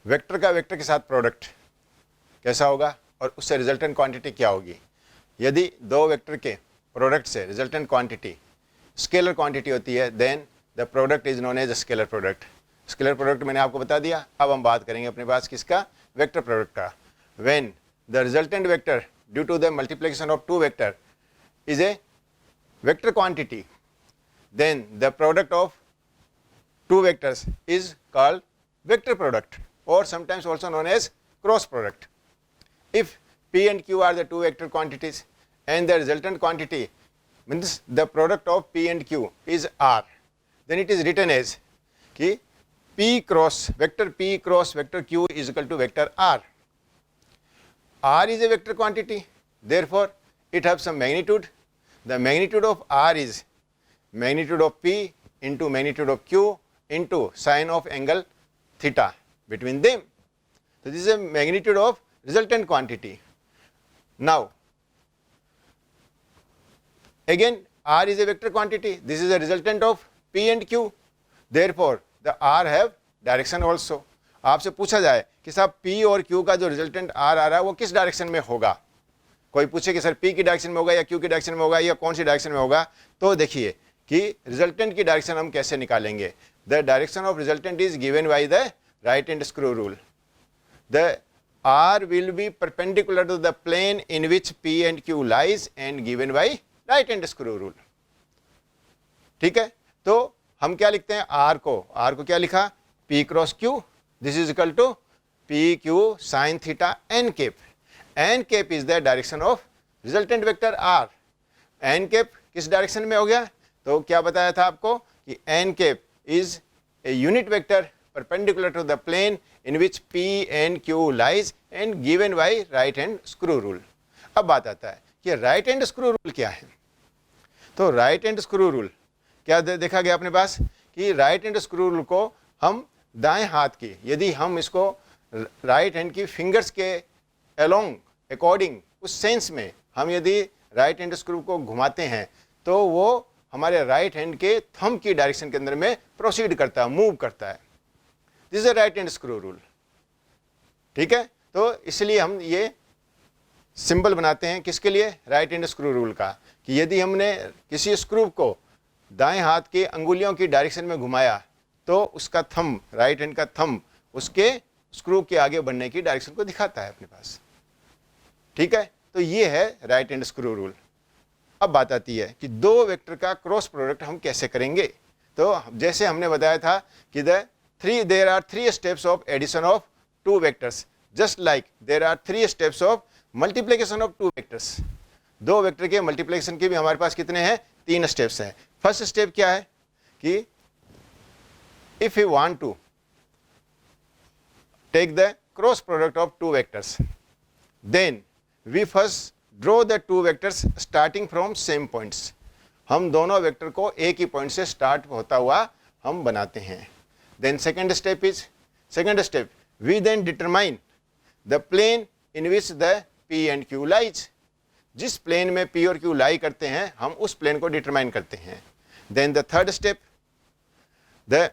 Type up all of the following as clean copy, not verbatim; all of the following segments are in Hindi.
वेक्टर का वेक्टर के साथ प्रोडक्ट कैसा होगा और उससे रिजल्टेंट क्वांटिटी क्या होगी। यदि दो वेक्टर के प्रोडक्ट से रिजल्टेंट क्वांटिटी स्केलर क्वांटिटी होती है, then the product is known as scalar product. Scalar product मैंने आपको बता दिया। अब हम बात करेंगे अपने पास किसका, वेक्टर प्रोडक्ट का। When the resultant vector due to the multiplication of two vector is a vector quantity, then the product of two vectors is called vector product or sometimes also known as cross product. If P and Q are the two vector quantities and the resultant quantity means the product of P and Q is R, then it is written as कि P cross vector Q is equal to vector R. R is a vector quantity, therefore it has some magnitude. The magnitude of R is magnitude of P into magnitude of Q into sine of angle theta between them. So this is a magnitude of resultant quantity. Now again R is a vector quantity, this is a resultant of P and Q, therefore the R have direction also. आपसे पूछा जाए कि साहब P और Q का जो रिजल्टेंट R आ रहा है वो किस डायरेक्शन में होगा, कोई पूछे कि सर P की डायरेक्शन में होगा या Q की डायरेक्शन में होगा या कौन सी डायरेक्शन में होगा, तो देखिए कि रिजल्टेंट की डायरेक्शन हम कैसे निकालेंगे। The direction of resultant is given by the right hand screw rule. The R will be perpendicular to the plane in which P and Q lies and given by right hand screw rule. ठीक है, तो हम क्या लिखते हैं, आर को क्या लिखा, P cross Q, this is equal to P Q sine theta N cap. N cap is the direction of resultant vector R. N cap किस डायरेक्शन में हो गया, तो क्या बताया था आपको कि N cap is a unit vector perpendicular to the plane in which P and Q lies and given by right hand screw rule. अब बात आता है कि राइट हैंड स्क्रू रूल क्या है। तो राइट हैंड स्क्रू रूल क्या देखा गया अपने पास कि राइट हैंड स्क्रू रूल को हम दाएं हाथ की, यदि हम इसको राइट हैंड की फिंगर्स के अलोंग अकॉर्डिंग उस सेंस में हम यदि राइट हैंड स्क्रू को घुमाते हैं तो वो हमारे राइट हैंड के थंब की डायरेक्शन के अंदर में प्रोसीड करता है, मूव करता है। This is right hand screw rule. ठीक है, तो इसलिए हम ये सिंबल बनाते हैं किसके लिए, राइट हैंड स्क्रू रूल का, कि यदि हमने किसी स्क्रू को दाएं हाथ की अंगुलियों की डायरेक्शन में घुमाया तो उसका थंब, राइट हैंड का थंब उसके स्क्रू के आगे बढ़ने की डायरेक्शन को दिखाता है अपने पास। ठीक है, तो ये है राइट हैंड स्क्रू रूल। अब बात आती है कि दो वेक्टर का क्रॉस प्रोडक्ट हम कैसे करेंगे। तो जैसे हमने बताया था कि there are three steps of addition of two vectors, just like there are three steps of multiplication of two vectors. दो वेक्टर के मल्टीप्लिकेशन के भी हमारे पास कितने हैं, तीन स्टेप्स हैं। फर्स्ट स्टेप क्या है कि if you want to take the cross product of two vectors, then we first draw the two vectors starting from same points. हम दोनों वेक्टर को एक ही पॉइंट से स्टार्ट होता हुआ हम बनाते हैं। Then second step we then determine the plane in which the P and Q lies. जिस प्लेन में पी और क्यू लाई करते हैं हम उस प्लेन को डिटरमाइन करते हैं। Then the third step, the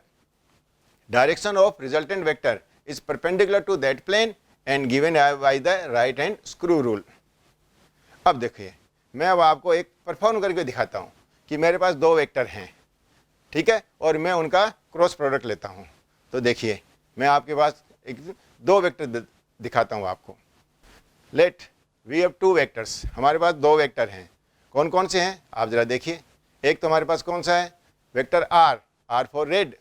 direction of resultant vector is perpendicular to that plane and given by the right hand screw rule. अब देखिए, मैं अब आपको एक परफॉर्म करके दिखाता हूँ कि मेरे पास दो वेक्टर हैं, ठीक है, और मैं उनका क्रॉस प्रोडक्ट लेता हूँ। तो देखिए, मैं आपके पास एक दो वेक्टर दिखाता हूँ आपको। Let we have two vectors, हमारे पास दो वेक्टर हैं। कौन कौन से हैं आप ज़रा देखिए। एक तो हमारे पास कौन सा है, vector R for red,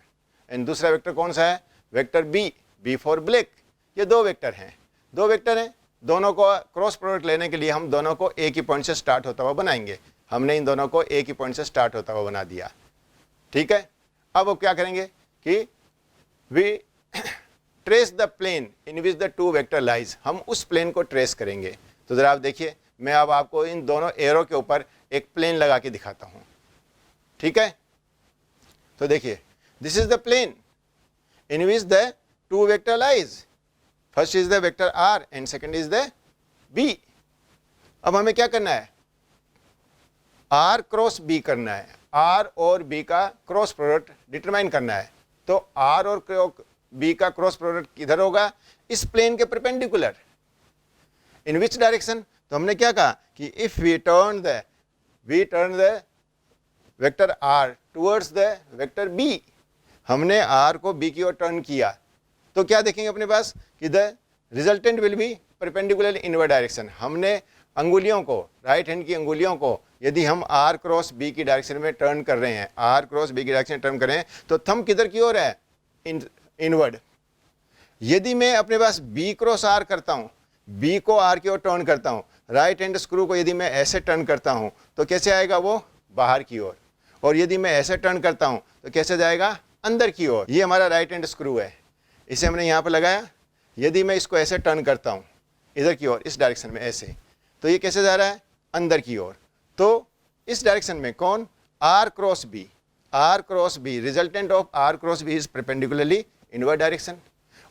and दूसरा वेक्टर कौन सा है, वेक्टर बी फॉर ब्लैक। ये दो वेक्टर हैं, दोनों को क्रॉस प्रोडक्ट लेने के लिए हम दोनों को एक ही पॉइंट से स्टार्ट होता हुआ बनाएंगे। हमने इन दोनों को एक ही पॉइंट से स्टार्ट होता हुआ बना दिया। ठीक है, अब वो क्या करेंगे कि we trace the plane in which the two vector lies, हम उस प्लेन को ट्रेस करेंगे। तो ज़रा आप देखिए, मैं अब आपको इन दोनों एरो के ऊपर एक प्लेन लगा के दिखाता हूँ। ठीक है, तो देखिए, this is the plane in which the two vector lies. First is the vector R and second is the B. अब हमें क्या करना है, आर क्रॉस बी करना है, आर और बी का क्रॉस प्रोडक्ट डिटरमाइन करना है। तो आर और बी का क्रॉस प्रोडक्ट किधर होगा, इस प्लेन के परपेंडिकुलर। इन विच डायरेक्शन, तो हमने क्या कहा कि if we turn the vector R towards the vector B, हमने आर को बी की ओर टर्न किया तो क्या देखेंगे अपने पास कि the resultant will be perpendicular inward direction. हमने अंगुलियों को, राइट हैंड की अंगुलियों को यदि हम आर क्रॉस बी की डायरेक्शन में टर्न कर रहे हैं, आर क्रॉस बी की डायरेक्शन में टर्न कर रहे हैं, तो थंब किधर की ओर है, इनवर्ड। यदि मैं अपने पास बी क्रॉस आर करता हूं, बी को आर की ओर टर्न करता हूं, राइट हैंड स्क्रू को यदि मैं ऐसे टर्न करता हूं तो कैसे आएगा वो, बाहर की ओर। और यदि मैं ऐसे टर्न करता हूं तो कैसे जाएगा, अंदर की ओर। ये हमारा राइट हैंड स्क्रू है, इसे हमने यहां पर लगाया। यदि मैं इसको ऐसे टर्न करता हूं इधर की ओर, इस डायरेक्शन में ऐसे, तो ये कैसे जा रहा है, अंदर की ओर। तो इस डायरेक्शन में कौन, R cross B, R cross B, resultant of R cross B is perpendicularly inward direction.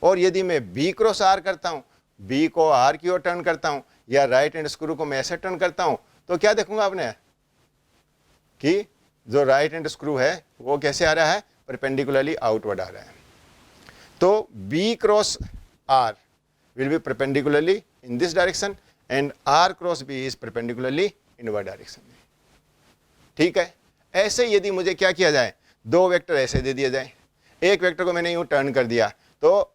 और यदि मैं बी क्रॉस आर करता हूं, बी को आर की ओर टर्न करता हूं, या राइट हैंड स्क्रू को मैं ऐसे टर्न करता हूं, तो क्या देखूंगा आपने कि जो राइट हैंड स्क्रू है वो कैसे आ रहा है, परपेंडिकुलरली आउटवर्ड आ रहा है। तो B cross R will be perpendicularly in this direction and R cross B is perpendicularly inward direction. ठीक है, ऐसे यदि मुझे क्या किया जाए, दो वेक्टर ऐसे दे दिया जाए, एक वेक्टर को मैंने यूं टर्न कर दिया तो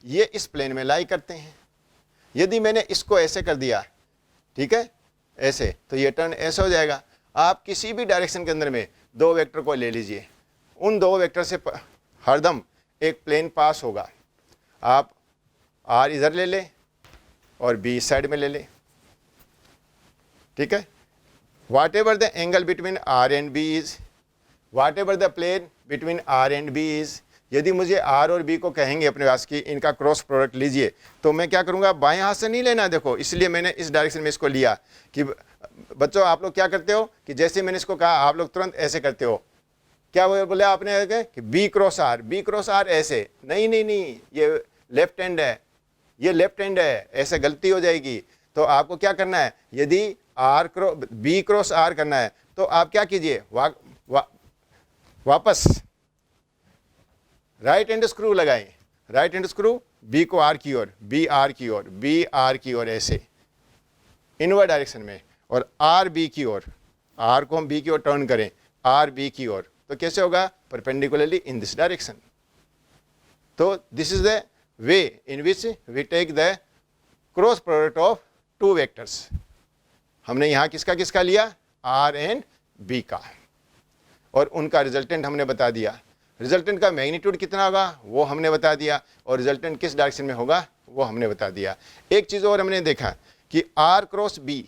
ये इस प्लेन में लाई करते हैं। यदि मैंने इसको ऐसे कर दिया, ठीक है, ऐसे, तो ये टर्न ऐसे हो जाएगा। आप किसी भी डायरेक्शन के अंदर में दो वेक्टर को ले लीजिए, उन दो वेक्टर से हरदम एक प्लेन पास होगा। आप आर इधर ले लें और बी इस साइड में ले लें, ठीक है। Whatever the angle between R and B is, whatever the plane between R and B is, यदि मुझे आर और बी को कहेंगे अपने पास कि इनका क्रॉस प्रोडक्ट लीजिए, तो मैं क्या करूंगा, बाएं हाथ से नहीं लेना। देखो, इसलिए मैंने इस डायरेक्शन में इसको लिया कि बच्चों आप लोग क्या करते हो कि जैसे मैंने इसको कहा आप लोग तुरंत ऐसे करते हो। क्या बोले आपने कि B cross R, B cross R ऐसे, नहीं नहीं नहीं, ये लेफ्ट हैंड है, ये लेफ्ट हैंड है, ऐसे गलती हो जाएगी। तो आपको क्या करना है, यदि आर बी क्रॉस आर करना है तो आप क्या कीजिए, वापस राइट हैंड स्क्रू लगाएं, राइट हैंड स्क्रू बी को आर की ओर, बी आर की ओर, बी आर की ओर ऐसे इनवर्ड डायरेक्शन में, और आर बी की ओर, आर को हम बी की ओर टर्न करें, आर बी की ओर, तो कैसे होगा, परपेंडिकुलरली इन दिस डायरेक्शन। तो this is the way in which we take the cross product of two vectors. हमने यहां किसका किसका लिया, आर एंड बी का, और उनका रिजल्टेंट हमने बता दिया। रिजल्टेंट का मैग्नीट्यूड कितना होगा वो हमने बता दिया, और रिजल्टेंट किस डायरेक्शन में होगा वो हमने बता दिया। एक चीज़ और हमने देखा कि आर क्रॉस बी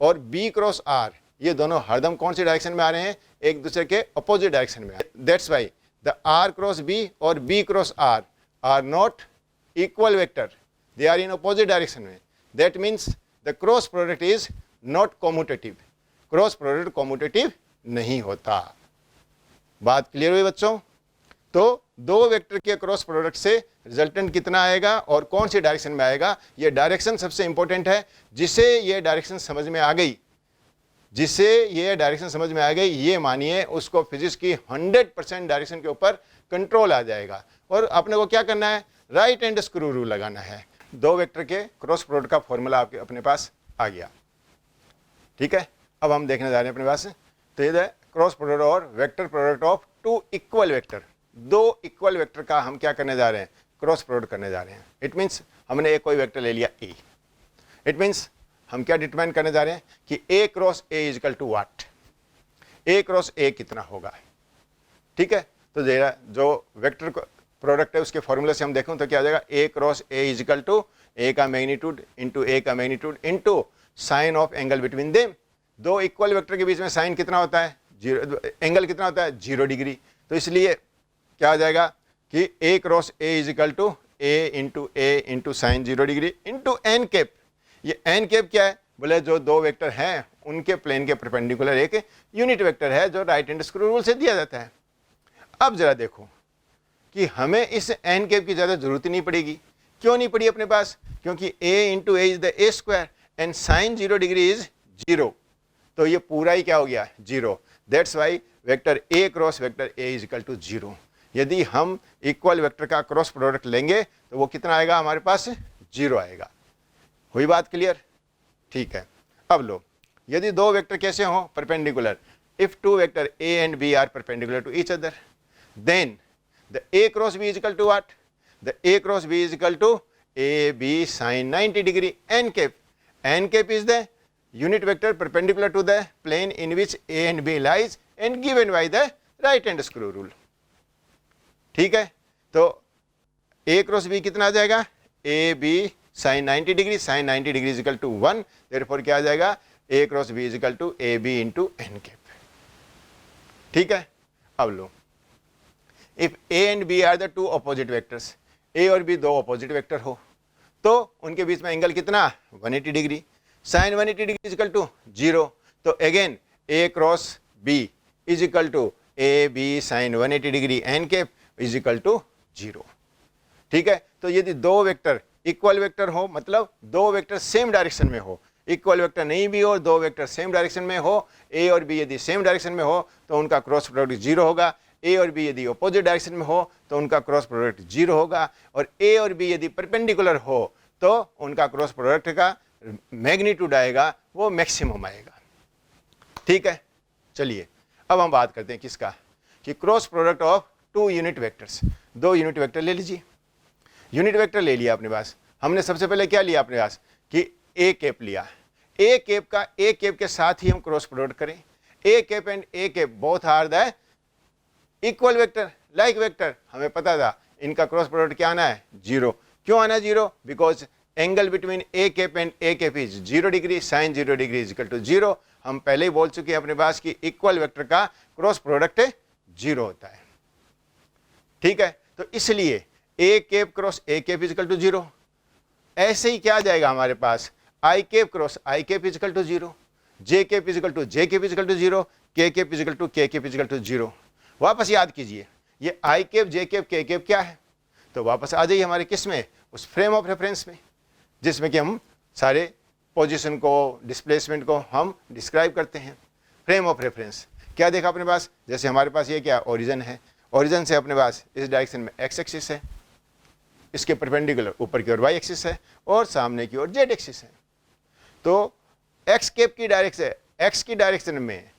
और बी क्रॉस आर, ये दोनों हरदम कौन सी डायरेक्शन में आ रहे हैं, एक दूसरे के अपोजिट डायरेक्शन में। That's why the R cross B और B cross R not equal vector, they are in opposite direction में। That means the cross product is not commutative, cross product commutative नहीं होता। बात क्लियर हुई बच्चों। तो दो वेक्टर के क्रॉस प्रोडक्ट से रिजल्टेंट कितना आएगा और कौन सी डायरेक्शन में आएगा, ये डायरेक्शन सबसे इंपॉर्टेंट है। जिसे ये डायरेक्शन समझ में आ गई, जिसे ये डायरेक्शन समझ में आ गई, ये मानिए उसको फिजिक्स की 100% डायरेक्शन के ऊपर कंट्रोल आ जाएगा। और अपने को क्या करना है, राइट हैंड स्क्रू रूल लगाना है। दो वेक्टर के क्रॉस प्रोडक्ट का फॉर्मूला आपके अपने पास आ गया, ठीक है। अब हम देखने जा रहे हैं अपने पास, तो ये क्रॉस प्रोडक्ट और vector product of two equal vector, दो इक्वल वेक्टर का हम क्या करने जा रहे हैं, क्रॉस प्रोडक्ट करने जा रहे हैं। इट मीन्स हमने एक कोई वेक्टर ले लिया ए, इट मीन्स हम क्या डिटरमाइन करने जा रहे हैं कि A cross A is equal to what, A cross A कितना होगा, ठीक है। तो जो वेक्टर प्रोडक्ट है उसके फॉर्मूले से हम देखें तो क्या हो जाएगा, A cross A is equal to A का मैग्नीट्यूड इंटू ए का magnitude into sine of angle between them. दो इक्वल वेक्टर के बीच में साइन कितना होता है, जीरो, एंगल कितना होता है, 0 डिग्री। तो इसलिए क्या हो जाएगा कि A cross A is equal to A into sine 0 degree into N cap. ये एन कैप क्या है, बोले जो दो वेक्टर हैं उनके प्लेन के परपेंडिकुलर एक यूनिट वेक्टर है जो राइट हैंड स्क्रू रूल से दिया जाता है। अब जरा देखो कि हमें इस एन कैप की ज़्यादा जरूरत ही नहीं पड़ेगी। क्यों नहीं पड़ी अपने पास, क्योंकि A into A is the A square and sine 0 degree is 0, तो ये पूरा ही क्या हो गया, 0। That's why vector A cross vector A is equal to 0। यदि हम इक्वल वेक्टर का क्रॉस प्रोडक्ट लेंगे तो वो कितना आएगा हमारे पास, 0 आएगा। हुई बात क्लियर? ठीक है। अब लो, यदि दो वेक्टर कैसे हों, perpendicular, if two vector a and b are perpendicular to each other, then the a cross b is equal to what, the a cross b is equal to a b sin 90 degree n cap. N cap is the unit vector perpendicular to the plane in which a and b lies and given by the right hand screw rule. ठीक है, तो a क्रॉस b कितना आ जाएगा, a b sin 90 degree, sin 90 degree is equal to 1, therefore क्या आ जाएगा, a cross b is equal to a b into n cap. ठीक है, अब लो, if a and b are the two opposite vectors, a और b दो अपोजिट वेक्टर हो तो उनके बीच में एंगल कितना, 180 degree, sin 180 degree is equal to 0, तो again a cross b is equal to a b sin 180 degree n cap is equal to 0। ठीक है, तो यदि दो वेक्टर इक्वल वेक्टर हो, मतलब दो वेक्टर सेम डायरेक्शन में हो, इक्वल वेक्टर नहीं भी हो, दो वेक्टर सेम डायरेक्शन में हो, a और b यदि सेम डायरेक्शन में हो तो उनका क्रॉस प्रोडक्ट 0 होगा, a और b यदि अपोजिट डायरेक्शन में हो तो उनका क्रॉस प्रोडक्ट 0 होगा, और a और b यदि परपेंडिकुलर हो तो उनका क्रॉस प्रोडक्ट का मैग्नीट्यूड आएगा वो मैक्सिमम आएगा। ठीक है, चलिए अब हम बात करते हैं किसका, कि cross product of two unit vectors. दो यूनिट वेक्टर ले लीजिए, यूनिट वेक्टर ले लिया अपने पास, हमने सबसे पहले क्या लिया अपने पास कि a कैप लिया, a कैप का a कैप के साथ ही हम क्रॉस प्रोडक्ट करें, a cap and a cap both are the equal vector, like vector, हमें पता था इनका क्रॉस प्रोडक्ट क्या आना है, 0। क्यों आना 0, because angle between a cap and a cap is 0 degree, sin 0 degree is equal to 0। हम पहले ही बोल चुके हैं अपने पास कि इक्वल वेक्टर का क्रॉस प्रोडक्ट 0 होता है। ठीक है, तो इसलिए a cap cross a cap is equal to 0। ऐसे ही क्या आ जाएगा हमारे पास, i cap cross i cap is equal to 0, j cap is equal to j cap is equal to 0, k cap is equal to k cap is equal to 0। वापस याद कीजिए ये i cap j cap k cap क्या है, तो वापस आ जाइए हमारे किस में, उस फ्रेम ऑफ रेफरेंस में, जिसमें कि हम सारे पोजीशन को, डिस्प्लेसमेंट को हम डिस्क्राइब करते हैं। फ्रेम ऑफ रेफरेंस क्या देखा अपने पास, जैसे हमारे पास ये क्या ओरिजिन है, ओरिजिन से अपने पास इस डायरेक्शन में x एक्सिस है, इसके परपेंडिकुलर ऊपर की ओर y एक्सिस है और सामने की ओर z एक्सिस है। तो x कैप की डायरेक्शन, x की डायरेक्शन में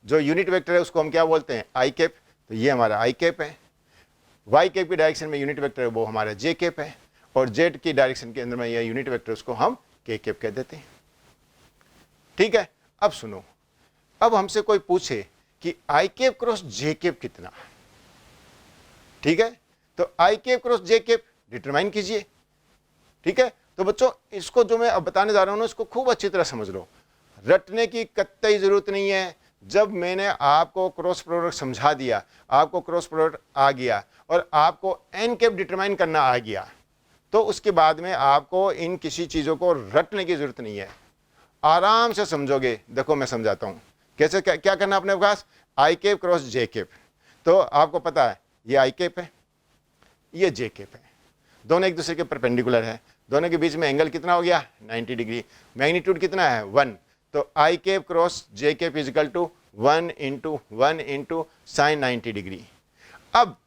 जो यूनिट वेक्टर है उसको हम क्या बोलते हैं, i कैप, तो ये हमारा i कैप है। y कैप की डायरेक्शन में यूनिट वेक्टर है वो हमारा j कैप है, और z की डायरेक्शन के अंदर में यह यूनिट वेक्टर उसको हम k कैप कह देते हैं। ठीक है, अब सुनो, अब हमसे कोई पूछे कि i cap cross j cap कितना, ठीक है, तो i cap cross j cap determine कीजिए। ठीक है, तो बच्चों इसको जो मैं अब बताने जा रहा हूं ना, इसको खूब अच्छी तरह समझ लो, रटने की कतई जरूरत नहीं है। जब मैंने आपको क्रॉस प्रोडक्ट समझा दिया, आपको क्रॉस प्रोडक्ट आ गया और आपको n कैप डिटरमाइन करना आ गया, तो उसके बाद में आपको इन किसी चीज़ों को रटने की जरूरत नहीं है, आराम से समझोगे। देखो मैं समझाता हूँ कैसे, क्या करना अपने पास, i cap cross j cap, तो आपको पता है ये i कैप है, ये j कैप है, दोनों एक दूसरे के परपेंडिकुलर है, दोनों के बीच में एंगल कितना हो गया, 90 डिग्री, मैग्नीट्यूड कितना है 1, तो i cap cross j cap is equal to 1 into sine 90 degree. अब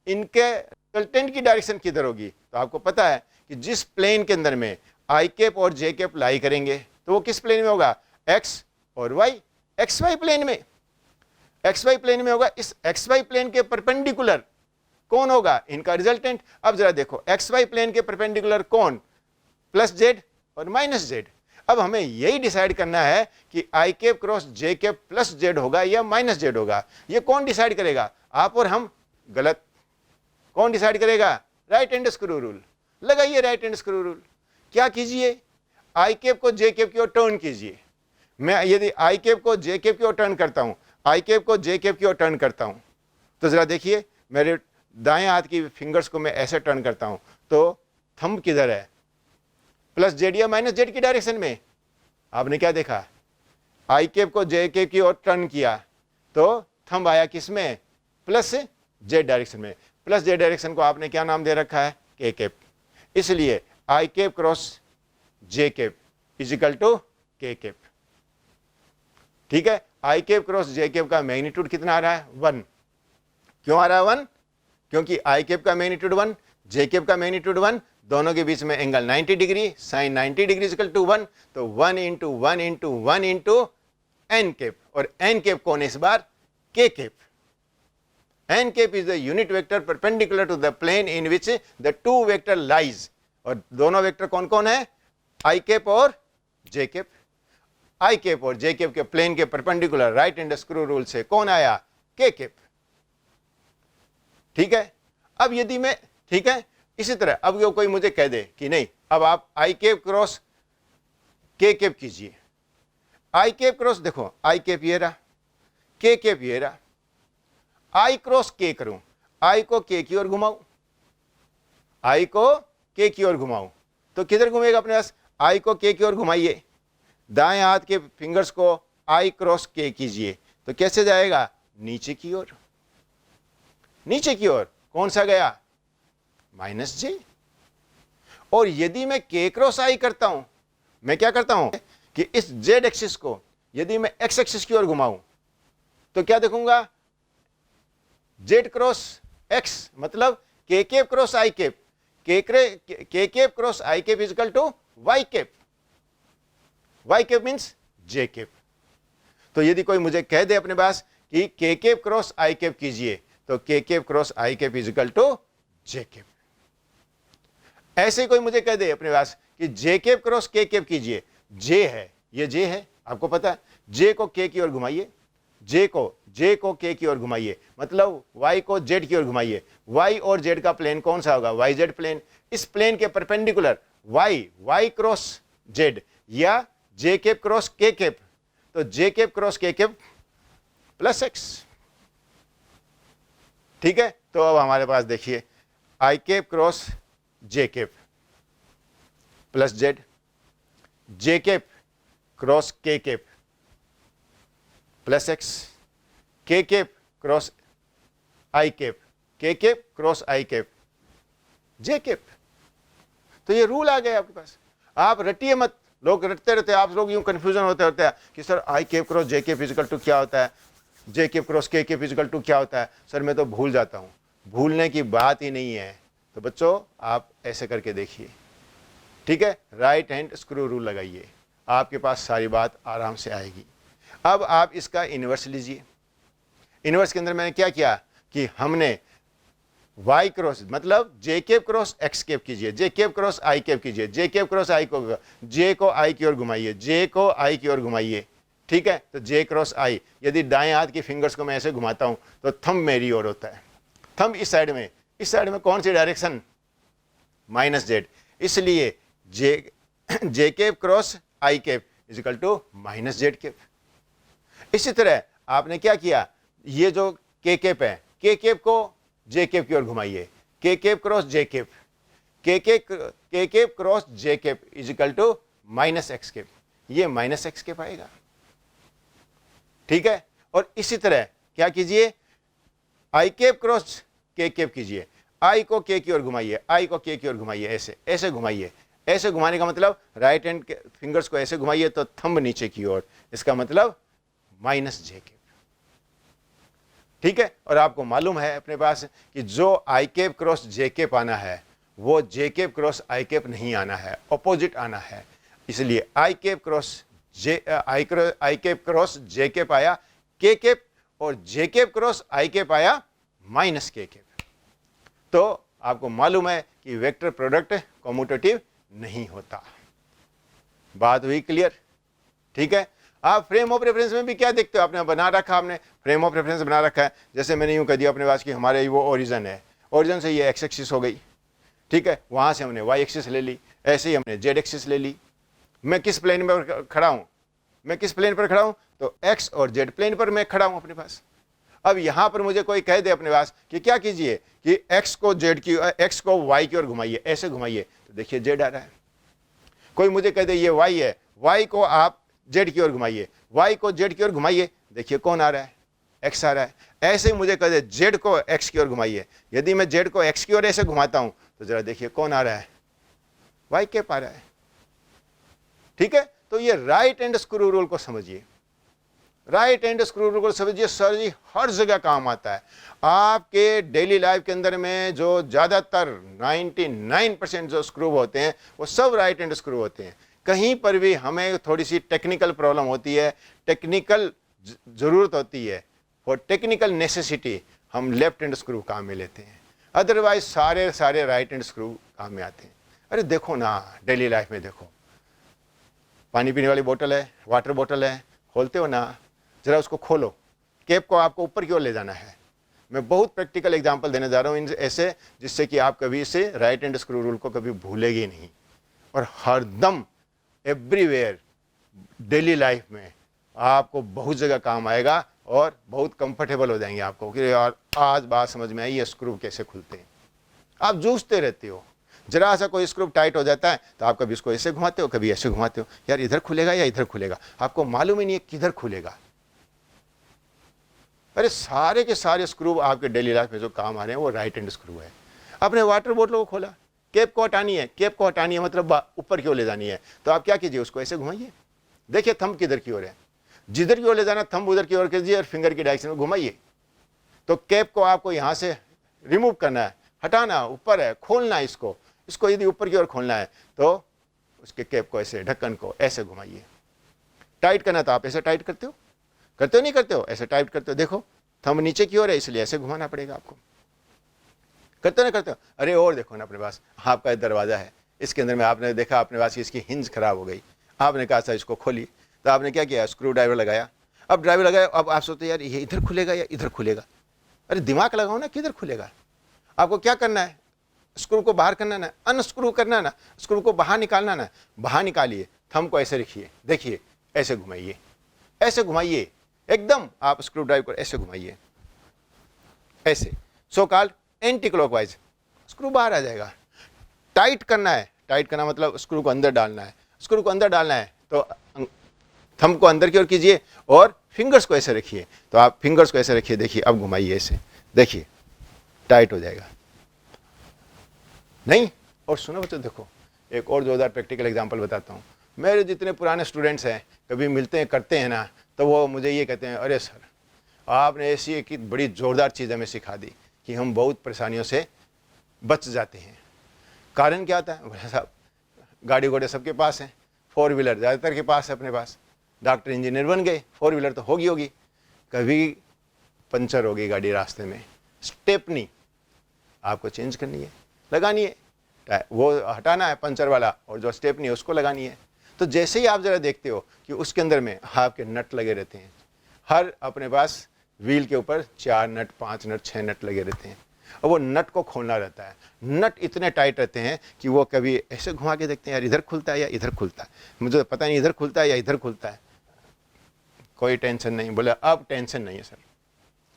इनके रिजल्टेंट की डायरेक्शन किधर होगी, तो आपको पता है कि जिस प्लेन के अंदर में i कैप और j कैप लाई करेंगे तो वो किस प्लेन में होगा, x और y, xy प्लेन में, xy प्लेन में होगा। इस xy प्लेन के परपेंडिकुलर कौन होगा, इनका रिजल्टेंट। अब जरा देखो xy प्लेन के परपेंडिकुलर कौन, प्लस z और माइनस z। अब हमें यही डिसाइड करना है कि i cap cross j cap plus z होगा या माइनस z होगा। ये कौन डिसाइड करेगा, आप और हम, गलत, कौन डिसाइड करेगा, राइट हैंड स्क्रू रूल। लगाइए राइट हैंड स्क्रू रूल। क्या कीजिए, i कैप को j कैप की ओर टर्न कीजिए। मैं यदि i कैप को j कैप की ओर टर्न करता हूं, i कैप को j कैप की ओर टर्न करता हूं, तो जरा देखिए मेरे दाएं हाथ की फिंगर्स को मैं ऐसे टर्न करता हूं, तो थंब किधर है, प्लस जेड या माइनस जेड की डायरेक्शन में। आपने क्या देखा, i कैप को j कैप की ओर टर्न किया तो थंब आया किस में, प्लस जेड डायरेक्शन में। प्लस जेड डायरेक्शन को आपने क्या नाम दे रखा है, k कैप। इसलिए i cap cross j cap is equal to k cap. ठीक है, i cap cross j cap का मैग्नीट्यूड कितना आ रहा है, 1। क्यों आ रहा है 1, क्योंकि आई कैप का मैग्नीट्यूड 1, जे कैप का मैग्नीट्यूड 1, दोनों के बीच में angle 90 degree, sine 90 degree equal to 1, तो 1 into 1 into 1 into N cap, और एन कैप कौन है इस बार? K cap. N cap is the unit vector perpendicular to the plane in which the two vector lies, और दोनों वेक्टर कौन कौन है? आई कैप और जे कैप। आई कैप और जे कैप के प्लेन के perpendicular right hand screw rule से कौन आया? के कैप। ठीक है, अब यदि मैं, ठीक है, इसी तरह अब जो कोई मुझे कह दे कि नहीं, अब आप आई कैप क्रॉस के कैप कीजिए। आई कैप क्रॉस, देखो आई कैप ये रहा, के कैप ये रहा, आई क्रॉस के करूं, आई को के की ओर घुमाऊं, आई को के की ओर घुमाऊं, तो किधर घूमेगा अपने पास? आई को के की ओर घुमाइए, दाएं हाथ के फिंगर्स को आई क्रॉस के कीजिए, तो कैसे जाएगा? नीचे की ओर। नीचे की ओर कौन सा गया? माइनस जे। और यदि मैं के क्रॉस आई करता हूं, मैं क्या करता हूं कि इस जेड एक्सिस को यदि मैं एक्स एक्सिस की ओर घुमाऊं, तो क्या देखूंगा? जेड क्रॉस एक्स, मतलब K cap cross I cap, K cap cross I cap is equal to Y cap. Y cap means J cap. तो यदि कोई मुझे कह दे अपने पास कि के कैप क्रॉस आई कैप कीजिए, तो K cap cross I cap is equal to J cap. ऐसे कोई मुझे कह दे अपने पास कि J cap cross K cap कीजिए, जे है, ये जे है, आपको पता है, जे को के की ओर घुमाइए, जे को के की ओर घुमाइए, मतलब वाई को जेड की ओर घुमाइए। वाई और जेड का प्लेन कौन सा होगा? Y Z plane. इस प्लेन के परपेंडिकुलर वाई क्रॉस जेड या J cap cross K cap, तो J cap cross K cap plus X. ठीक है, तो अब हमारे पास देखिए I cap cross J cap plus Z, J cap cross K cap plus X, K cap cross I cap, K cap cross I cap, J cap. तो ये रूल आ गया आपके पास, आप रटिए मत। लोग रटते रहते हैं, आप लोग यूं कंफ्यूजन होते हैं कि sir I cap cross J cap is equal to क्या होता है, J cap cross K cap is equal to क्या होता है? सर मैं तो भूल जाता हूं। भूलने की बात ही नहीं है। तो बच्चों आप ऐसे करके देखिए, ठीक है, राइट हैंड स्क्रू रूल लगाइए, आपके पास सारी बात आराम से आएगी। अब आप इसका इन्वर्स लीजिए। इन्वर्स के अंदर मैंने क्या किया कि हमने वाई क्रॉस, मतलब जे कैप क्रॉस एक्स कैप कीजिए, जे कैप क्रॉस आई कैप कीजिए, जे कैप क्रॉस आई को, जे को आई की ओर घुमाइए, जे को आई की ओर घुमाइए। ठीक है, तो जे क्रॉस आई, यदि दाएं हाथ की फिंगर्स को मैं ऐसे घुमाता हूं तो थंब मेरी ओर होता है, थंब इस साइड में कौन सी डायरेक्शन? Minus Z. इसलिए J cap cross I cap is equal to minus Z cap. इसी तरह आपने क्या किया, ये जो के कैप है, के कैप को जे कैप की ओर घुमाइए, K cap cross J cap, K cap cross J cap is equal to minus X cap, ये माइनस एक्स कैप आएगा। ठीक है, और इसी तरह क्या कीजिए, I cap cross K cap कीजिए, आई को के की ओर घुमाइए, आई को के की ओर घुमाइए, ऐसे घुमाइए। ऐसे घुमाने का मतलब राइट हैंड के फिंगर्स को ऐसे घुमाइए तो थंब नीचे की ओर, इसका मतलब माइनस जे कैप। ठीक है, और आपको मालूम है अपने पास कि जो आई कैप क्रॉस जे कैप आना है वो जे कैप क्रॉस आई कैप नहीं आना है, ऑपोजिट आना है। इसलिए आई कैप क्रॉस जे कैप आया के कैप, और जे कैप क्रॉस आई कैप आया माइनस के कैप। तो आपको मालूम है कि वेक्टर प्रोडक्ट कॉम्यूटेटिव नहीं होता। बात हुई क्लियर? ठीक है, आप फ्रेम ऑफ रेफरेंस में भी क्या देखते हो, आपने बना रखा, आपने फ्रेम ऑफ रेफरेंस बना रखा है। जैसे मैंने यूं कह दिया अपने पास कि हमारे वो ओरिजिन है, ओरिजिन से ये एक्स एक्सिस हो गई, ठीक है, वहां से हमने वाई एक्सिस ले ली, ऐसे ही हमने जेड एक्सिस ले ली। मैं किस प्लेन पर खड़ा हूं? मैं किस प्लेन पर खड़ा हूं? तो एक्स और जेड प्लेन पर मैं खड़ा हूं अपने पास। अब यहां पर मुझे कोई कह दे अपने पास कि क्या कीजिए कि एक्स को वाई की ओर घुमाइए, ऐसे घुमाइए, तो देखिए जेड आ रहा है। कोई मुझे कह दे ये वाई है, वाई को आप जेड की ओर घुमाइए, वाई को जेड की ओर घुमाइए, देखिए कौन आ रहा है? एक्स आ रहा है। ऐसे ही मुझे कह दे जेड को एक्स की ओर घुमाइए, यदि मैं जेड को एक्स की ओर ऐसे घुमाता हूं तो जरा देखिए कौन आ रहा है? वाई कैप आ रहा है। ठीक है, तो ये राइट हैंड स्क्रू रूल को समझिए, राइट हैंड स्क्रू रूल को समझिए सर जी हर जगह काम आता है। आपके डेली लाइफ के अंदर में जो ज़्यादातर 99% जो स्क्रू होते हैं वो सब राइट हैंड स्क्रू होते हैं। कहीं पर भी हमें थोड़ी सी टेक्निकल प्रॉब्लम होती है, टेक्निकल ज़रूरत होती है, फॉर टेक्निकल नेसेसिटी हम लेफ्ट हैंड स्क्रू काम में लेते हैं, अदरवाइज सारे राइट हैंड स्क्रू काम में आते हैं। अरे देखो ना, डेली लाइफ में देखो, पानी पीने वाली बोतल है, वाटर बोतल है, खोलते हो ना, जरा उसको खोलो, कैप को आपको ऊपर की ओर ले जाना है। मैं बहुत प्रैक्टिकल एग्जांपल देने जा रहा हूँ ऐसे, जिससे कि आप कभी इसे राइट हैंड स्क्रू रूल को कभी भूलेंगे नहीं, और हरदम एवरीवेयर डेली लाइफ में आपको बहुत जगह काम आएगा और बहुत कंफर्टेबल हो जाएंगे आपको कि यार आज बात समझ में आई, ये स्क्रू कैसे खुलते हैं। आप जूझते रहते हो, जरा सा कोई स्क्रू टाइट हो जाता है तो आप कभी इसको ऐसे घुमाते हो, कभी ऐसे घुमाते हो, यार इधर खुलेगा या इधर खुलेगा, आपको मालूम ही नहीं है किधर खुलेगा। अरे सारे के सारे स्क्रू आपके डेली लाइफ में जो काम आ रहे हैं वो राइट हैंड स्क्रू है। आपने वाटर बोतल को खोला, कैप को हटानी है, कैप को हटानी है मतलब ऊपर की ओर ले जानी है, तो आप क्या कीजिए, उसको ऐसे घुमाइए, देखिए थंब किधर की ओर है, जिधर की ओर ले जाना थंब उधर की ओर कीजिए और फिंगर की डायरेक्शन में घुमाइए। तो कैप को आपको यहाँ से रिमूव करना है, हटाना, ऊपर है, खोलना है इसको यदि ऊपर की ओर खोलना है तो उसके कैप को ऐसे, ढक्कन को ऐसे घुमाइए। टाइट करना तो आप ऐसे टाइट करते हो नहीं करते हो, ऐसे टाइट करते हो, देखो थंब नीचे की ओर है इसलिए ऐसे घुमाना पड़ेगा आपको, करते हो। अरे और देखो ना, अपने पास आपका दरवाजा है, इसके अंदर में आपने देखा अपने पास इसकी हिंज खराब हो गई, आपने कहा था इसको खोली, तो आपने क्या किया, स्क्रू ड्राइवर लगाया। अब ड्राइवर लगाया, अब आप सोचते यार ये इधर खुलेगा या इधर खुलेगा, अरे दिमाग लगाओ ना किधर खुलेगा। आपको क्या करना है, स्क्रू को बाहर करना ना, अनस्क्रू करना ना, स्क्रू को बाहर निकालना ना, बाहर निकालिए, थंब को ऐसे रखिए, देखिए ऐसे घुमाइए, एकदम आप स्क्रू ड्राइव को ऐसे घुमाइए, ऐसे so called anti clockwise, screw बाहर आ जाएगा। टाइट करना है, टाइट करना मतलब स्क्रू को अंदर डालना है, स्क्रू को अंदर डालना है तो थंब को अंदर की ओर कीजिए और फिंगर्स को ऐसे रखिए, तो आप फिंगर्स को ऐसे रखिए, देखिए अब घुमाइए ऐसे, देखिए टाइट हो जाएगा नहीं। और सुनो बच्चों, देखो एक और जोरदार प्रैक्टिकल एग्जांपल बताता हूँ। मेरे जितने पुराने स्टूडेंट्स हैं, कभी मिलते हैं करते हैं ना, तो वो मुझे ये कहते हैं, अरे सर आपने ऐसी एक बड़ी ज़ोरदार चीज़ हमें सिखा दी कि हम बहुत परेशानियों से बच जाते हैं। कारण क्या होता है, बोले साहब गाड़ी घोड़े सबके पास हैं, 4 व्हीलर ज़्यादातर के पास है अपने पास, डॉक्टर इंजीनियर बन गए, 4 व्हीलर तो होगी, कभी पंचर हो गई गाड़ी रास्ते में, स्टेपनी आपको चेंज करनी है, लगानी है, वो हटाना है पंचर वाला, और जो स्टेपनी है उसको लगानी है। तो जैसे ही आप ज़रा देखते हो कि उसके अंदर में आपके नट लगे रहते हैं, हर अपने पास व्हील के ऊपर 4 नट, 5 नट, 6 नट लगे रहते हैं, और वो नट को खोलना रहता है। नट इतने टाइट रहते हैं कि वो कभी ऐसे घुमा के देखते हैं, यार इधर खुलता है या इधर खुलता है, मुझे पता नहीं इधर खुलता है या इधर खुलता है। कोई टेंशन नहीं, बोले अब टेंशन नहीं है सर,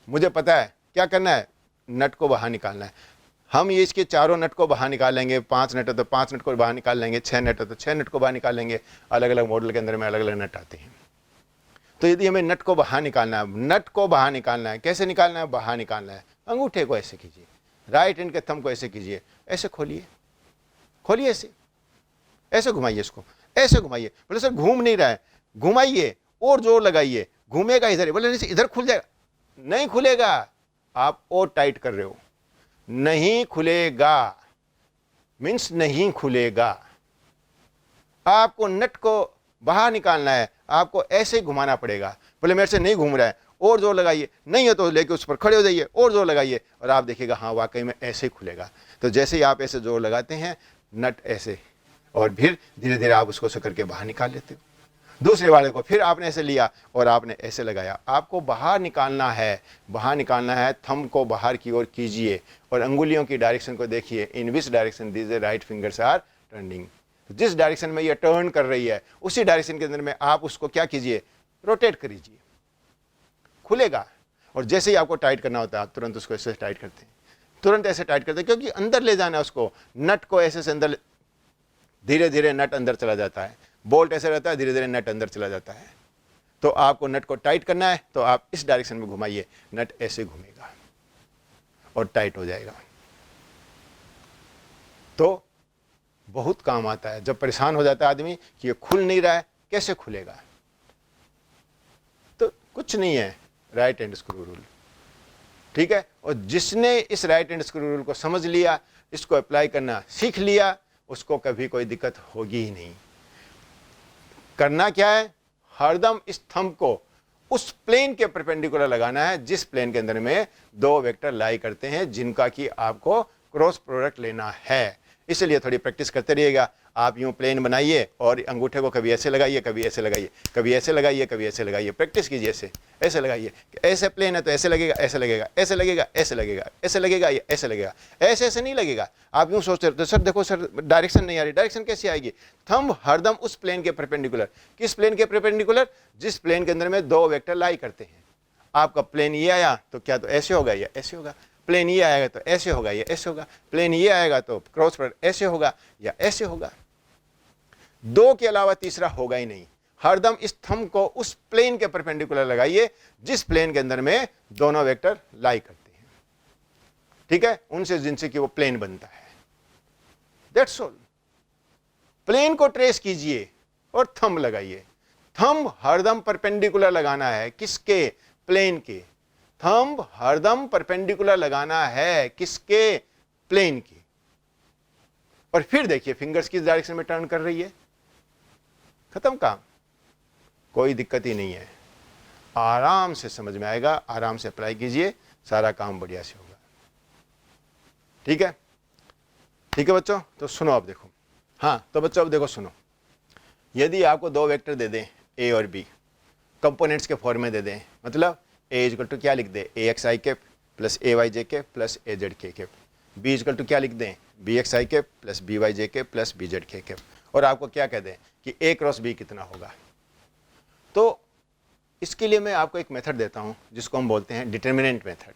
मुझे पता है क्या करना है, नट को बाहर निकालना है। हम ये इसके चारों नट को बाहर निकाल लेंगे, 5 नट है तो 5 नट को बाहर निकाल लेंगे, 6 नट है तो 6 नट को बाहर निकाल लेंगे। अलग अलग मॉडल के अंदर में अलग अलग नट आते हैं। तो यदि हमें नट को बाहर निकालना है, नट को बाहर निकालना है, कैसे निकालना है, बाहर निकालना है, अंगूठे को ऐसे कीजिए, राइट हैंड के थंब को ऐसे कीजिए, ऐसे खोलिए, ऐसे घुमाइए, इसको ऐसे घुमाइए। बोले सर घूम नहीं रहा है, घुमाइए और जोर लगाइए, घूमेगा इधर, बोले नहीं इधर खुल जाएगा, नहीं खुलेगा, आप और टाइट कर रहे हो, नहीं खुलेगा, मीन्स नहीं खुलेगा। आपको नट को बाहर निकालना है, आपको ऐसे ही घुमाना पड़ेगा। बोले मेरे से नहीं घूम रहा है, और जोर लगाइए, नहीं है तो लेके उस पर खड़े हो जाइए, और जोर लगाइए, और आप देखिएगा हाँ वाकई में ऐसे ही खुलेगा। तो जैसे ही आप ऐसे जोर लगाते हैं, नट ऐसे, और फिर धीरे धीरे आप उसको से करके बाहर निकाल लेते हो। दूसरे वाले को फिर आपने ऐसे लिया और आपने ऐसे लगाया, आपको बाहर निकालना है, थंब को बाहर की ओर कीजिए और अंगुलियों की डायरेक्शन को देखिए, in which direction these right fingers are turning. जिस डायरेक्शन में ये टर्न कर रही है उसी डायरेक्शन के अंदर में आप उसको क्या कीजिए, रोटेट करिए, खुलेगा। और जैसे ही आपको टाइट करना होता है आप तुरंत उसको ऐसे टाइट करते हैं, तुरंत ऐसे टाइट करते हैं, क्योंकि अंदर ले जाना है उसको, नट को ऐसे से अंदर, धीरे धीरे नट अंदर चला जाता है, बोल्ट ऐसे रहता है, धीरे धीरे नट अंदर चला जाता है। तो आपको नट को टाइट करना है तो आप इस डायरेक्शन में घुमाइए, नट ऐसे घूमेगा और टाइट हो जाएगा। तो बहुत काम आता है जब परेशान हो जाता है आदमी कि ये खुल नहीं रहा है, कैसे खुलेगा। तो कुछ नहीं है, राइट हैंड स्क्रू रूल। ठीक है, और जिसने इस राइट हैंड स्क्रू रूल को समझ लिया, इसको अप्लाई करना सीख लिया, उसको कभी कोई दिक्कत होगी ही नहीं। करना क्या है, हरदम इस थंब को उस प्लेन के परपेंडिकुलर लगाना है जिस प्लेन के अंदर में दो वेक्टर लाई करते हैं, जिनका कि आपको क्रॉस प्रोडक्ट लेना है। इसलिए थोड़ी प्रैक्टिस करते रहिएगा। आप यूं प्लेन बनाइए और अंगूठे को कभी ऐसे लगाइए, कभी ऐसे लगाइए, कभी ऐसे लगाइए, कभी ऐसे लगाइए, प्रैक्टिस कीजिए। ऐसे लगाइए, ऐसे प्लेन है तो ऐसे लगेगा, ऐसे लगेगा, ऐसे लगेगा, ऐसे लगेगा, ऐसे लगेगा, ऐसे लगेगा, ऐसे ऐसे नहीं लगेगा। आप यूं सोचते रहते, सर देखो सर डायरेक्शन नहीं आ रही, डायरेक्शन कैसे आएगी? थंब हरदम उस प्लेन के परपेंडिकुलर। किस प्लेन के परपेंडिकुलर? जिस प्लेन के अंदर में दो वेक्टर लाई करते हैं। आपका प्लेन ये आया तो क्या तो ऐसे होगा या ऐसे होगा, प्लेन ये आएगा तो ऐसे होगा या ऐसे होगा, प्लेन ये आएगा तो क्रॉस प्रोडक्ट ऐसे होगा या ऐसे होगा। दो के अलावा तीसरा होगा ही नहीं। हरदम इस थंब को उस प्लेन के परपेंडिकुलर लगाइए जिस प्लेन के अंदर में दोनों वेक्टर लाई करते हैं। ठीक है, उनसे जिनसे कि वो प्लेन बनता है। That's all. प्लेन को ट्रेस कीजिए और थंब लगाइए। थंब हरदम परपेंडिकुलर लगाना है, किसके? प्लेन के। थंब हरदम परपेंडिकुलर लगाना है, किसके? प्लेन के। और फिर देखिए फिंगर्स किस डायरेक्शन में टर्न कर रही है। खत्म काम, कोई दिक्कत ही नहीं है। आराम से समझ में आएगा, आराम से अप्लाई कीजिए, सारा काम बढ़िया से होगा। ठीक है, ठीक है बच्चों। तो सुनो अब देखो, हाँ तो बच्चों अब देखो सुनो, यदि आपको दो वेक्टर दे दें ए और बी, कंपोनेंट्स के फॉर्म में दे दें, मतलब ए इजकल टू क्या लिख दें, ए X I cap plus A Y J cap plus A Z K cap, B is equal to क्या लिख दें, बी एक्स आई कैप प्लस बी वाई जे cap plus B Z K cap, और आपको क्या कह दें कि ए क्रॉस बी कितना होगा। तो इसके लिए मैं आपको एक मेथड देता हूं जिसको हम बोलते हैं डिटर्मिनेंट मेथड।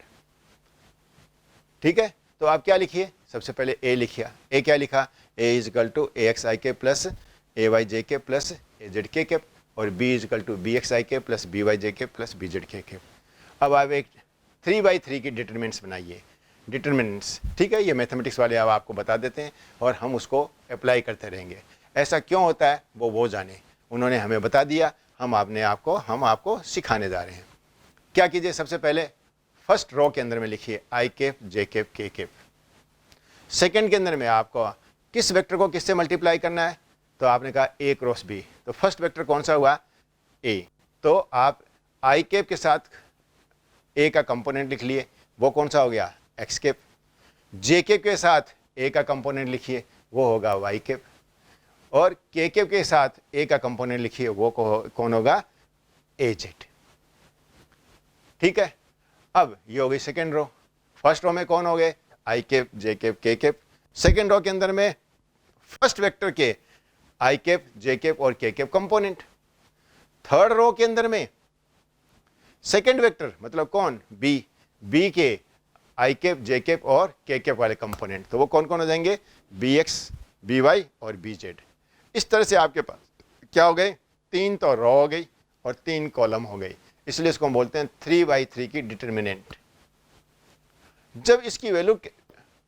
ठीक है, तो आप क्या लिखिए, सबसे पहले ए लिखिए। ए क्या लिखा, A is equal to A X I cap plus A Y J cap plus A Z K cap, और B is equal to B X I cap plus B Y J cap plus B Z K cap. अब आप एक 3x3 की डिटरमिनेंट्स बनाइए। डिटरमिनेंट्स, ठीक है, ये मैथमेटिक्स वाले अब आपको बता देते हैं और हम उसको अप्लाई करते रहेंगे। ऐसा क्यों होता है वो जाने, उन्होंने हमें बता दिया, हम आपको सिखाने जा रहे हैं। क्या कीजिए, सबसे पहले फर्स्ट रो के अंदर में लिखिए आई कैप जे कैप के कैप। सेकंड के अंदर में आपको किस वेक्टर को किससे मल्टीप्लाई करना है, तो आपने कहा ए क्रॉस बी, तो फर्स्ट वेक्टर कौन सा हुआ, ए। तो आप आई कैप के साथ ए का कंपोनेंट लिख लिए, वो कौन सा हो गया, एक्स कैप। जे कैप के साथ ए का कंपोनेंट लिखिए, वो होगा वाई कैप। और के कैप के साथ ए का कंपोनेंट लिखिए, वो कौन होगा, ए जेड। ठीक है, अब ये हो गई सेकेंड रो। फर्स्ट रो में कौन हो गए, आई कैप जे cap K cap. Second row के अंदर में फर्स्ट वेक्टर के आई कैप जे कैप और के कैप कंपोनेंट। थर्ड रो के अंदर में सेकेंड वेक्टर मतलब कौन, बी, बी के आई कैप जे कैप और के कैप वाले कंपोनेंट, तो वो कौन कौन हो जाएंगे, बी एक्स बी वाई और बी जेड। इस तरह से आपके पास क्या हो गए, 3 तो रो हो गई और 3 कॉलम हो गई। इसलिए इसको हम बोलते हैं 3x3 की डिटरमिनेंट। जब इसकी वैल्यू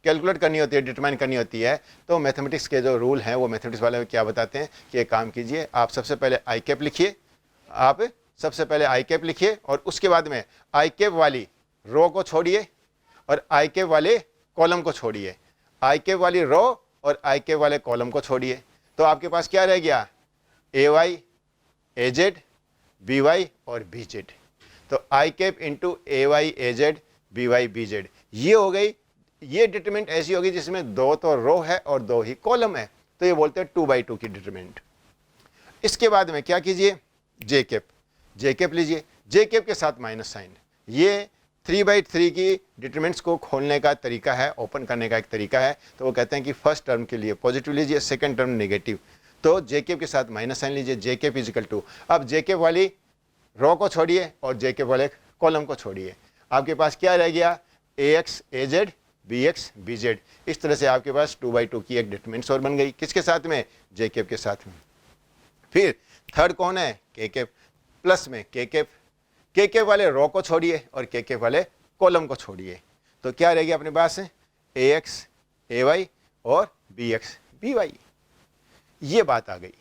कैलकुलेट करनी होती है, डिटरमाइन करनी होती है, तो मैथमेटिक्स के जो रूल हैं वो मैथमेटिक्स वाले क्या बताते हैं कि एक काम कीजिए, आप सबसे पहले आई कैप लिखिए, आप सबसे पहले आई कैप लिखिए और उसके बाद में आई कैप वाली रो को छोड़िए और आई कैप वाले कॉलम को छोड़िए, आई कैप वाली रो और आई कैप वाले कॉलम को छोड़िए। तो आपके पास क्या रह गया, A Y A Z B Y और बी जेड। तो I cap into A Y A Z B Y B Z, ये हो गई। ये डिटरमिनेंट ऐसी होगी जिसमें 2 तो रो है और 2 ही कॉलम है, तो ये बोलते हैं 2x2 की डिटरमिनेंट। इसके बाद में क्या कीजिए, जे कैप, जे कैप लीजिए, जे कैप के साथ माइनस साइन। ये 3x3 की डिटरमिनेंट्स को खोलने का तरीका है, ओपन करने का एक तरीका है। तो वो कहते हैं कि फर्स्ट टर्म के लिए पॉजिटिव लीजिए, सेकंड टर्म नेगेटिव, तो जे कैप के साथ माइनस साइन लीजिए, जे कैप इजिकल टू, अब जे कैप वाली रो को छोड़िए और जे कैप वाले कॉलम को छोड़िए, आपके पास क्या रह गया, A X A Z B X B Z. इस तरह से आपके पास 2x2 की एक डिटरमिनेंट्स और बन गई, किसके साथ में, जे कैप के साथ में। फिर थर्ड कौन है, के कैप, प्लस में के कैप, के कैप वाले रो को छोड़िए और के कैप वाले कॉलम को छोड़िए, तो क्या रह गया अपने पास, ए एक्स ए वाई और बी एक्स बी वाई। ये बात आ गई।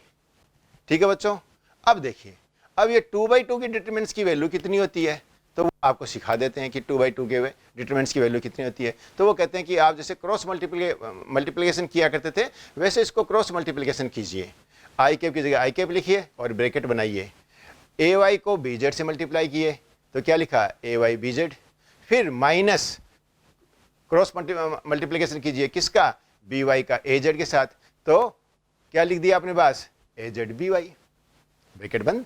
ठीक है बच्चों, अब देखिए अब ये 2/2 की डिटरमिनेंट्स की वैल्यू कितनी होती है, तो वो आपको सिखा देते हैं कि 2/2 के डिटरमिनेंट्स की वैल्यू कितनी होती है। तो वो कहते हैं कि आप जैसे क्रॉस मल्टीप्लिकेशन किया करते थे वैसे इसको क्रॉस मल्टीप्लिकेशन कीजिए। आई कैप की जगह आई कैप लिखिए और ब्रैकेट बनाइए। ए वाई को बी जेड से मल्टीप्लाई किए तो क्या लिखा, ए वाई बी जेड, फिर माइनस क्रॉस मल्टीप्लिकेशन कीजिए किसका, बी वाई का ए जेड के साथ, तो क्या लिख दिया अपने पास, ए जेड बी वाई, ब्रैकेट बंद,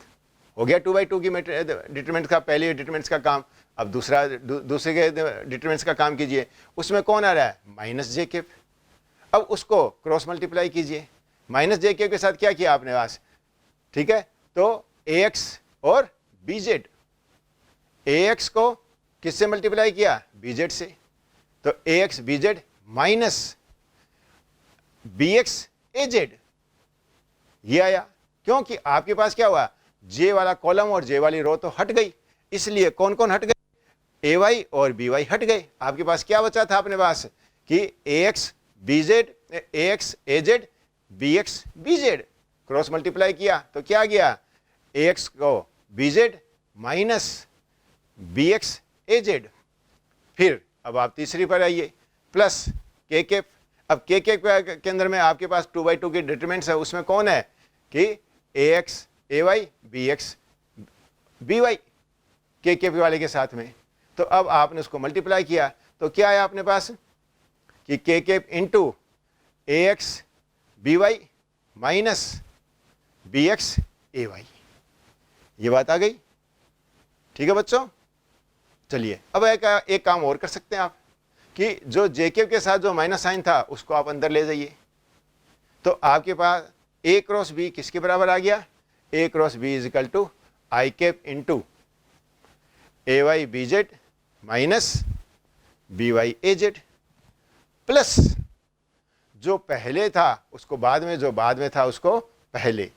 हो गया 2/2 की डिटरमिनेंट का, पहले डिटरमिनेंट्स का काम। अब दूसरे के डिटरमिनेंट्स का काम कीजिए, उसमें कौन आ रहा है, माइनस जे केप। अब उसको क्रॉस मल्टीप्लाई कीजिए, माइनस जे केप के साथ क्या किया आपने पास, ठीक है, तो ए एक्स और बी जेड, ए एक्स को किससे मल्टीप्लाई किया, बी जेड से, तो A X B Z minus B X A Z, ये आया। क्योंकि आपके पास क्या हुआ, जे वाला कॉलम और जे वाली रो तो हट गई, इसलिए कौन कौन हट गए, ए वाई और बी वाई हट गए। आपके पास क्या बचा था अपने पास कि A X B Z, A X A Z, B X B Z, cross multiply किया तो क्या गया, ए एक्स को B Z minus B X A Z. फिर अब आप तीसरी पर आइए, प्लस के केप। अब के केप के अंदर में आपके पास 2/2 की डिटरमिनेंट्स है, उसमें कौन है कि A X A Y B X B Y, K cap वाले के साथ में। तो अब आपने उसको मल्टीप्लाई किया तो क्या आया अपने पास कि K cap into A X B Y minus B X A Y, ये बात आ गई। ठीक है बच्चों, चलिए अब एक काम और कर सकते हैं आप कि जो जे केप के साथ जो माइनस साइन था उसको आप अंदर ले जाइए, तो आपके पास ए क्रॉस बी किसके बराबर आ गया, A cross B is equal to I cap into A Y B Z minus B Y A Z, plus जो पहले था उसको बाद में, जो बाद में था उसको पहले।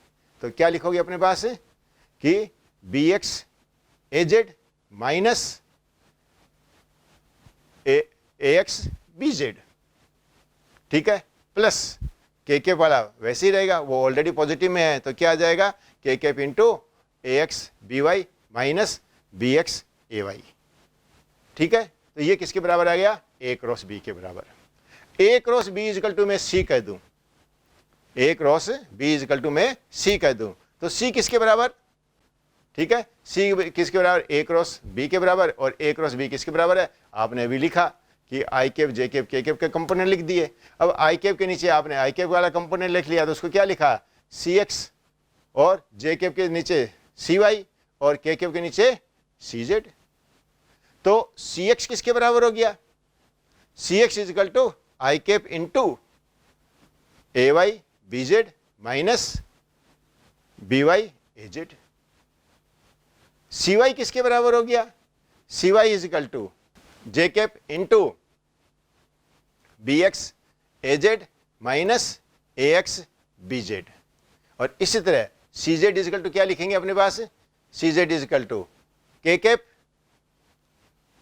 तो क्या लिखोगे अपने पास कि B X A Z minus A X B Z, ठीक है, प्लस के केप वाला वैसे ही रहेगा, वो ऑलरेडी पॉजिटिव में है, तो क्या आ जाएगा K cap into A X B Y minus B X A Y. ठीक है, तो ये किसके बराबर आ गया, ए क्रॉस बी के बराबर। ए क्रॉस बी इजिकल टू मैं सी कह दूं, ए क्रॉस बी इजिकल टू मैं सी कह दूं, तो सी किसके बराबर, ठीक है, सी किसके बराबर, ए क्रॉस बी के बराबर, और ए क्रॉस बी किसके बराबर है, आपने अभी लिखा कि आई कैप जे कैप के कैप के कंपोनेंट लिख दिए। अब आई कैप के नीचे आपने आई कैप वाला कंपोनेंट लिख लिया, तो उसको क्या लिखा, सी एक्स, और जे कैप के नीचे सी वाई, और के कैप के नीचे सी जेड। तो सी एक्स किसके बराबर हो गया, C X is equal to I cap into A Y B Z minus B Y A Z. C Y किसके बराबर हो गया, C Y is equal to J cap into B X A Z minus A X B Z, और इसी तरह सी जेड इजिकल टू क्या लिखेंगे अपने पास, C Z is equal to K cap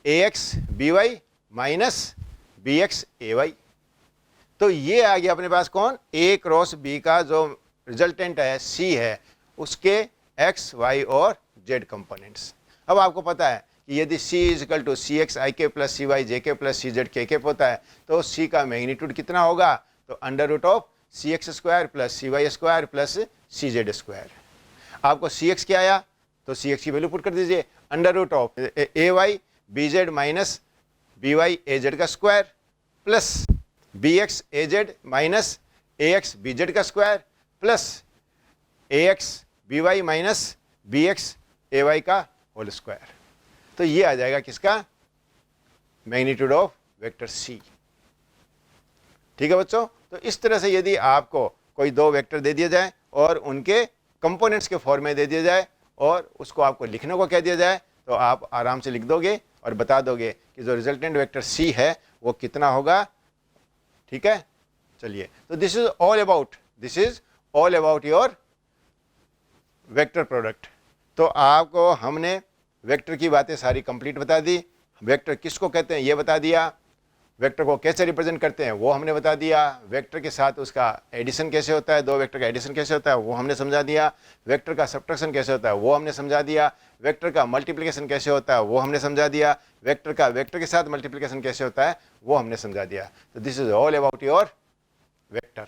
A X B Y minus B X A Y. तो ये आ गया अपने पास कौन, ए क्रॉस बी का जो रिजल्टेंट है सी है, उसके एक्स वाई और जेड कंपोनेंट्स। अब आपको पता है कि यदि c is equal to C X I cap plus C Y J cap plus C Z के होता है, तो c का मैग्नीट्यूड कितना होगा, तो under root of C X square plus C Y square plus C Z square. आपको सी एक्स क्या आया, तो सी एक्स की वैल्यू पुट कर दीजिए, under root of A Y B Z minus B Y A Z का square plus B X A Z minus A X B Z का square plus A X B Y minus B X A Y का होल स्क्वायर। तो ये आ जाएगा किसका, मैग्नीट्यूड ऑफ वेक्टर सी। ठीक है बच्चों, तो इस तरह से यदि आपको कोई दो वेक्टर दे दिया जाए और उनके कंपोनेंट्स के फॉर्म में दे दिया जाए और उसको आपको लिखने को कह दिया जाए, तो आप आराम से लिख दोगे और बता दोगे कि जो रिजल्टेंट वेक्टर सी है वो कितना होगा। ठीक है, चलिए, तो this is all about your vector product. तो आपको हमने वेक्टर की बातें सारी कंप्लीट बता दी, वेक्टर किसको कहते हैं ये बता दिया, वेक्टर को कैसे रिप्रेजेंट करते हैं वो हमने बता दिया, वेक्टर के साथ उसका एडिशन कैसे होता है, दो वेक्टर का एडिशन कैसे होता है वो हमने समझा दिया, वेक्टर का सब्ट्रैक्शन कैसे होता है वो हमने समझा दिया, वेक्टर का मल्टीप्लिकेशन कैसे होता है वो हमने समझा दिया, वेक्टर का वेक्टर के साथ मल्टीप्लिकेशन कैसे होता है वो हमने समझा दिया। तो this is all about your vector.